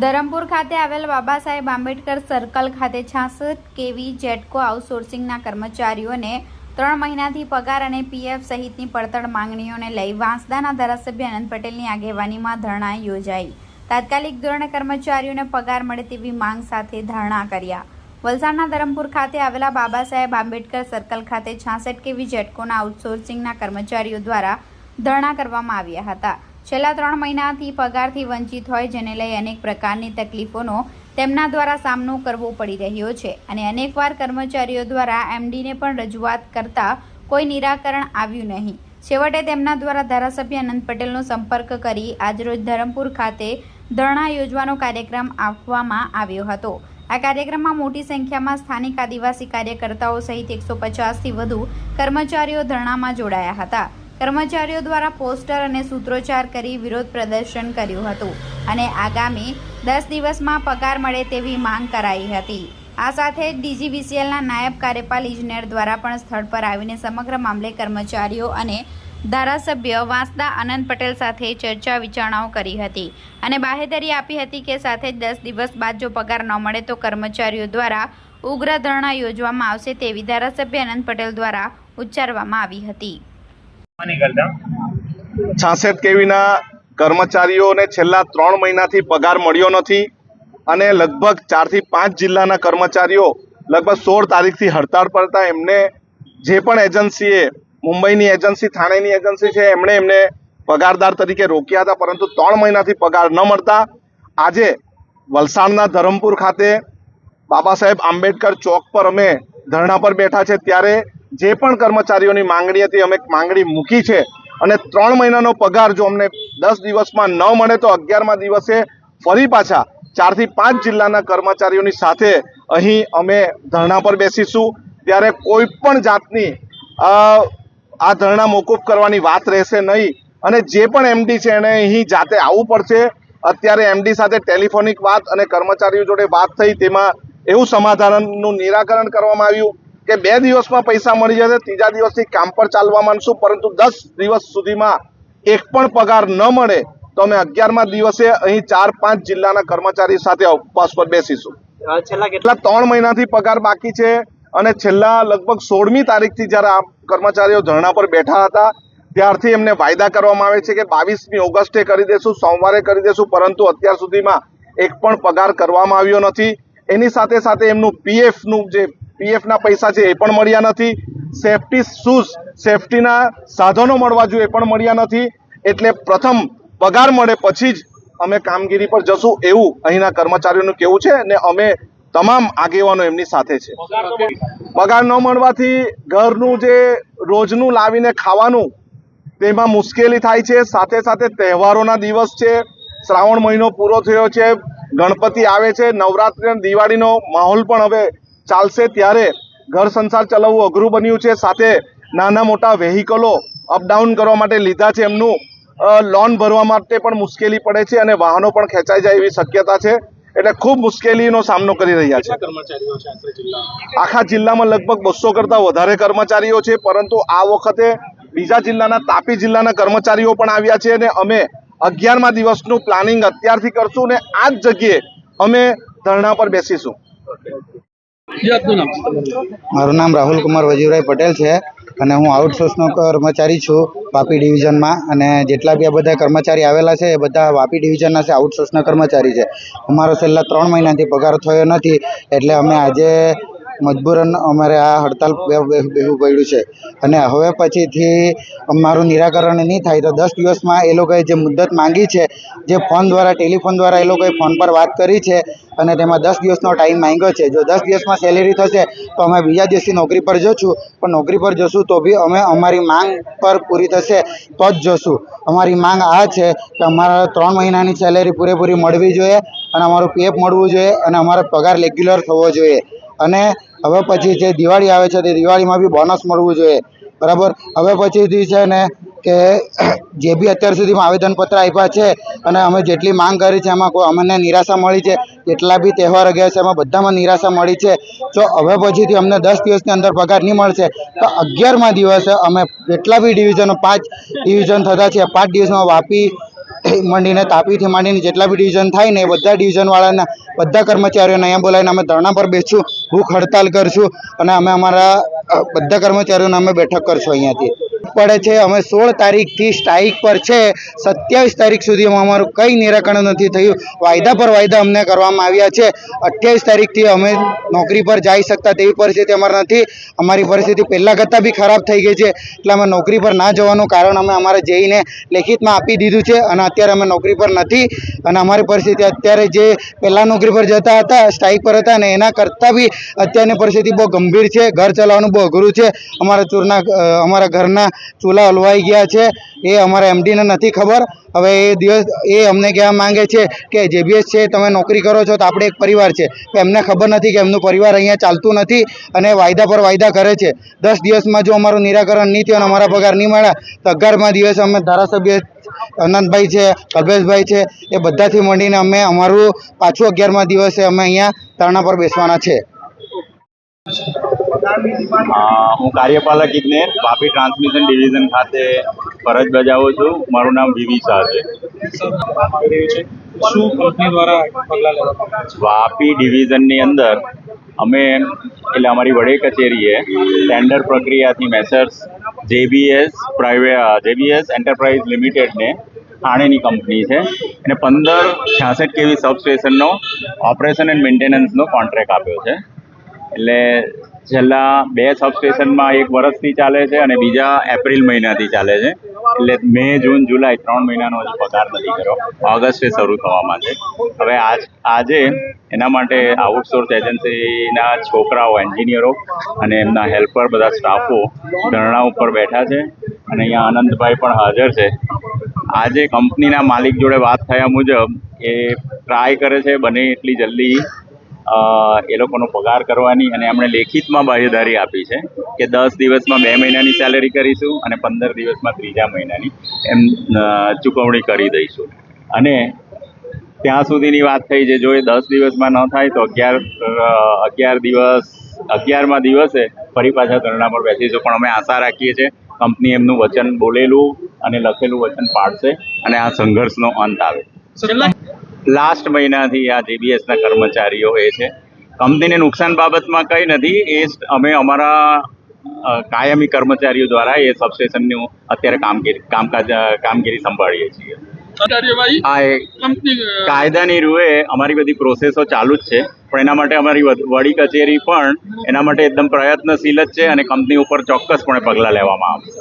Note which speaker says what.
Speaker 1: ધરમપુર ખાતે આવેલ બાબા સાહેબ આંબેડકર સર્કલ ખાતે 66 કેવી જેટકો આઉટસોર્સિંગના કર્મચારીઓને 3 મહિનાથી પગાર અને પીએફ સહિતની પડતર માંગણીઓને લઈ વાંસદાના ધારાસભ્ય આનંદ પટેલની આગેવાનીમાં ધરણા યોજાઈ। તાત્કાલિક ધોરણે કર્મચારીઓને પગાર મળે તેવી માંગ સાથે ધરણા કર્યા। વલસાડના ધરમપુર ખાતે આવેલા બાબા સાહેબ આંબેડકર સર્કલ ખાતે 66 કેવી જેટકોના આઉટસોર્સિંગના કર્મચારીઓ દ્વારા ધરણા કરવામાં આવ્યા હતા। છેલ્લા 3 મહિનાથી પગારથી વંચિત હોય જેને લઈ અનેક પ્રકારની તકલીફોનો તેમના દ્વારા સામનો કરવો પડી રહ્યો છે અને અનેકવાર કર્મચારીઓ દ્વારા એમડીને પણ રજૂઆત કરતા કોઈ નિરાકરણ આવ્યું નહીં। છેવટે તેમના દ્વારા ધારાસભ્ય આનંદ પટેલનો સંપર્ક કરી આજરોજ ધરમપુર ખાતે ધરણા યોજવાનો કાર્યક્રમ આપવામાં આવ્યો હતો। આ કાર્યક્રમમાં મોટી સંખ્યામાં સ્થાનિક આદિવાસી કાર્યકર્તાઓ સહિત 150થી વધુ કર્મચારીઓ ધરણામાં જોડાયા હતા। કર્મચારીઓ દ્વારા પોસ્ટર અને સૂત્રોચ્ચાર કરી વિરોધ પ્રદર્શન કર્યું હતું અને આગામી 10 દિવસમાં પગાર મળે તેવી માંગ કરાઈ હતી। આ સાથે જ ડીજીવીસીએલના નાયબ કાર્યપાલ ઇજનેર દ્વારા પણ સ્થળ પર આવીને સમગ્ર મામલે કર્મચારીઓ અને ધારાસભ્ય વાંસદા આનંદ પટેલ સાથે ચર્ચા વિચારણાઓ કરી હતી અને બાહેધરી આપી હતી કે સાથે જ 10 દિવસ બાદ જો પગાર ન મળે તો કર્મચારીઓ દ્વારા ઉગ્ર ધરણા યોજવામાં આવશે તેવી ધારાસભ્ય આનંદ પટેલ દ્વારા ઉચ્ચારવામાં આવી હતી।
Speaker 2: 66 કેવીના કર્મચારીઓને છેલ્લા 3 મહિનાથી પગાર મળ્યો નથી અને લગભગ 4 થી 5 જિલ્લાના કર્મચારીઓ લગભગ 16 તારીખથી હડતાળ પર હતા। એમને જે પણ એજન્સીએ મુંબઈની એજન્સી થાણેની એજન્સી છે એમને પગારદાર તરીકે રોક્યા હતા, પરંતુ 3 મહિનાથી પગાર ન મળતા આજે વલસાડના ધરમપુર ખાતે બાબા સાહેબ આંબેડકર ચોક પર અમે ધરણા પર બેઠા છે। ત્યારે જે પણ કર્મચારીઓની માંગણી હતી અમે માંગણી મૂકી છે અને 3 મહિનાનો પગાર જો અમને 10 દિવસમાં ન મળે તો 11મા દિવસે ફરી પાછા 4 થી 5 જિલ્લાના કર્મચારીઓની સાથે અહીં અમે ધરણા પર બેસીશું। ત્યારે કોઈ પણ જાતની આ ધરણા મોકૂફ કરવાની વાત રહેશે નહીં અને જે પણ એમડી છે એને અહીં જાતે આવવું પડશે। અત્યારે એમડી સાથે ટેલિફોનિક વાત અને કર્મચારીઓ જોડે વાત થઈ, તેમાં એવું સમાધાનનું નિરાકરણ કરવામાં આવ્યું કે 2 દિવસમાં પૈસા મળી જશે, 3જા દિવસથી કામ પર ચાલવા માંડશું, પરંતુ 10 દિવસ સુધીમાં એક પણ પગાર ન મળે તો અમે 11મા દિવસે અહીં 4-5 જિલ્લાના કર્મચારી સાથે ઉપવાસ પર બેસીશું। છેલ્લા 3 મહિનાથી પગાર બાકી છે અને છેલ્લા લગભગ 16મી તારીખથી જ્યારે આ કર્મચારીઓ ધરણા પર બેઠા હતા ત્યારથી એમને વાયદા કરવામાં આવે છે કે 22મી ઓગસ્ટે કરી દેશું, સોમવારે કરી દેશું, પરંતુ અત્યાર સુધીમાં એક પણ પગાર કરવામાં આવ્યો નથી। એની સાથે સાથે એમનું પીએફના પૈસા છે એ પણ મળ્યા નથી। સેફટી શૂઝ, સેફટીના સાધનો મળવા જોઈએ એ પણ મળ્યા નથી। એટલે પ્રથમ પગાર મળે પછી જ અમે કામગીરી પર જશું એવું અહીંના કર્મચારીઓનું કહેવું છે અને અમે તમામ આગેવાનો એમની સાથે છે। પગાર ન મળવાથી ઘરનું જે રોજનું લાવીને ખાવાનું તેમાં મુશ્કેલી થાય છે। સાથે સાથે તહેવારોના દિવસ છે, શ્રાવણ મહિનો પૂરો થયો છે, ગણપતિ આવે છે, નવરાત્રી અને દિવાળીનો માહોલ પણ હવે ચાલશે, ત્યારે ઘર સંસાર ચલાવવું અઘરું બન્યું છે। સાથે નાના મોટા વેહિકલો અપડાઉન કરવા માટે લીધા છે, એમનું લોન ભરવા માટે પણ મુશ્કેલી પડે છે અને વાહનો પણ ખેંચાઈ જાય એવી શક્યતા છે। એટલે ખૂબ મુશ્કેલીનો સામનો કરી રહ્યા છે। આખા જિલ્લામાં લગભગ 200 કરતાં વધારે કર્મચારીઓ છે, પરંતુ આ વખતે બીજા જિલ્લાના તાપી જિલ્લાના કર્મચારીઓ પણ આવ્યા છે અને અમે 11મા દિવસનું પ્લાનિંગ અત્યારથી કરશું અને આ જ જગ્યાએ અમે ધરણા પર બેસીશું।
Speaker 3: મારું નામ રાહુલ કુમાર વજીવરાય પટેલ છે અને હું આઉટસોર્સનો કર્મચારી છું વાપી ડિવિઝનમાં, અને જેટલા બી આ બધા કર્મચારી આવેલા છે એ બધા વાપી ડિવિઝનના છે, આઉટસોર્સના કર્મચારી છે। અમારો છેલ્લા 3 મહિનાથી પગાર થયો નથી એટલે અમે આજે મજબૂરન અમારે આ હડતાલ બેસવું પડ્યું છે અને હવે પછીથી અમારું નિરાકરણ નહીં થાય તો 10 દિવસમાં એ લોકોએ જે મુદ્દત માંગી છે, જે ફોન દ્વારા ટેલિફોન દ્વારા એ લોકોએ ફોન પર વાત કરી છે અને તેમાં 10 દિવસનો ટાઈમ માંગ્યો છે। જો 10 દિવસમાં સેલેરી થશે તો અમે બીજા દિવસથી નોકરી પર જશું, પણ નોકરી પર જશું તો બી અમે અમારી માંગ પર પૂરી થશે તો જ જશું। અમારી માંગ આ છે કે અમારા 3 મહિનાની સેલેરી પૂરેપૂરી મળવી જોઈએ અને અમારું પીએફ મળવું જોઈએ અને અમારો પગાર રેગ્યુલર થવો જોઈએ અને હવે પછી જે દિવાળી આવે છે તે દિવાળીમાં બી બોનસ મળવું જોઈએ, બરાબર। હવે પછીથી છે ને કે જે બી અત્યાર સુધીમાં આવેદનપત્ર આપ્યા છે અને અમે જેટલી માંગ કરી છે એમાં અમને નિરાશા મળી છે, જેટલા બી તહેવાર ગયા છે એમાં બધામાં નિરાશા મળી છે। જો હવે પછીથી અમને 10 દિવસની અંદર પગાર નહીં મળશે તો 11મા દિવસે અમે જેટલા બી ડિવિઝનો 5 ડિવિઝન થતા છે 5 દિવસમાં વાપી માંડીને તાપીથી માંડીને જેટલા બી ડિવિઝન થાય ને એ બધા ડિવિઝનવાળાના બધા કર્મચારીઓને અહીંયા બોલાવીને અમે ધરણા પર બેસશું, ભૂખ હડતાલ કરશું અને અમે અમારા બધા કર્મચારીઓને અમે બેઠક કરશું અહીંયાથી પડે છે. અમે 16 તારીખથી સ્ટ્રાઇક પર છે. 27 તારીખ સુધીમાં અમારું કંઈ નિરાકરણ નથી થયું. વાયદા પર વાયદા અમને કરવામાં આવ્યા છે. 28 તારીખથી અમે નોકરી પર જઈ શકતા તેવી પરિસ્થિતિ અમારી નથી. અમારી પરિસ્થિતિ પહેલાં કરતાં બી ખરાબ થઈ ગઈ છે. એટલે અમે નોકરી પર ના જવાનું કારણ અમે અમારે જઈને લેખિતમાં આપી દીધું છે અને અત્યારે અમે નોકરી પર નથી. અને અમારી પરિસ્થિતિ અત્યારે જે પહેલાં નોકરી પર જતા હતા, સ્ટ્રાઇક પર હતા ને એના કરતાં બી અત્યારની પરિસ્થિતિ બહુ ગંભીર છે. ઘર ચલાવવાનું બહુ અઘરું છે. અમારા ઘરના ચૂલા હલવાઈ ગયા છે. એ અમારા એમડીને નથી ખબર. હવે એ અમને કહેવા માંગે છે કે જેબીએસ છે તમે નોકરી કરો છો તો આપણે એક પરિવાર છે. એમને ખબર નથી કે એમનું પરિવાર અહીંયા ચાલતું નથી અને વાયદા પર વાયદા કરે છે. 10 દિવસમાં જો અમારું નિરાકરણ નહીં થયું અને અમારા પગાર નહીં મળ્યા તો 11મા દિવસે અમે ધારાસભ્ય અનંતભાઈ છે, કલ્પેશભાઈ છે, એ બધાથી મળીને અમે અમારું પાછું 11મા દિવસે અમે અહીંયા ધરણા પર બેસવાના છે.
Speaker 4: હું કાર્યપાલક ઇજનેર વાપી ટ્રાન્સમિશન ડિવિઝન ખાતે ફરજ બજાવું છું. મારું નામ વીવી શાહ છે.
Speaker 5: શું કંપની દ્વારા પગલાં લેવામાં
Speaker 4: વાપી ડિવિઝનની અંદર અમે એટલે અમારી વડે કચેરીએ ટેન્ડર પ્રક્રિયાથી મેસર્સ જેબીએસ એન્ટરપ્રાઇઝ લિમિટેડને થાણેની કંપની છે એને 1566 kV સબસ્ટેશનનો ઓપરેશન એન્ડ મેન્ટેનન્સનો કોન્ટ્રાક્ટ આપ્યો છે. એટલે છેલ્લા 2 સબસ્ટેશનમાં 1 વર્ષથી ચાલે છે અને બીજા એપ્રિલ મહિનાથી ચાલે છે. એટલે મે, જૂન, જુલાઈ 3 મહિનાનો હજી પગાર નથી કર્યો. ઓગસ્ટે શરૂ થવામાં છે. હવે આજે એના માટે આઉટસોર્સ એજન્સીના છોકરાઓ, એન્જિનિયરો અને એમના હેલ્પર, બધા સ્ટાફો ધરણા ઉપર બેઠા છે અને અહીંયા આનંદભાઈ પણ હાજર છે. આજે કંપનીના માલિક જોડે વાત થયા મુજબ એ ટ્રાય કરે છે બને એટલી જલ્દી એ લોકોનો પગાર કરવાની, અને એમણે લેખિતમાં બાંહેધરી આપી છે કે 10 દિવસમાં 2 મહિનાની સેલેરી કરીશું અને 15 દિવસમાં 3જા મહિનાની એમ ચૂકવણી કરી દઈશું. અને ત્યાં સુધીની વાત થઈ છે. જો એ 10 દિવસમાં ન થાય તો 11મા દિવસે ફરી પાછા ધરણા પર બેસીશું. પણ અમે આશા રાખીએ છીએ કંપની એમનું વચન બોલેલું અને લખેલું વચન પાળશે અને આ સંઘર્ષનો અંત આવે. લાસ્ટ મહિનાથી આ જેબીએસના કર્મચારીઓ એ છે. કંપનીને નુકસાન બાબતમાં કંઈ નથી. એ અમે અમારા કાયમી કર્મચારીઓ દ્વારા એ સબસ્ટેશનનું અત્યારે કામગીરી સંભાળીએ છીએ. આ કાયદાની રૂએ અમારી બધી પ્રોસેસો ચાલુ જ છે, પણ એના માટે અમારી વડી કચેરી પણ એના માટે એકદમ પ્રયત્નશીલ જ છે અને કંપની ઉપર ચોક્કસપણે પગલાં લેવામાં આવશે.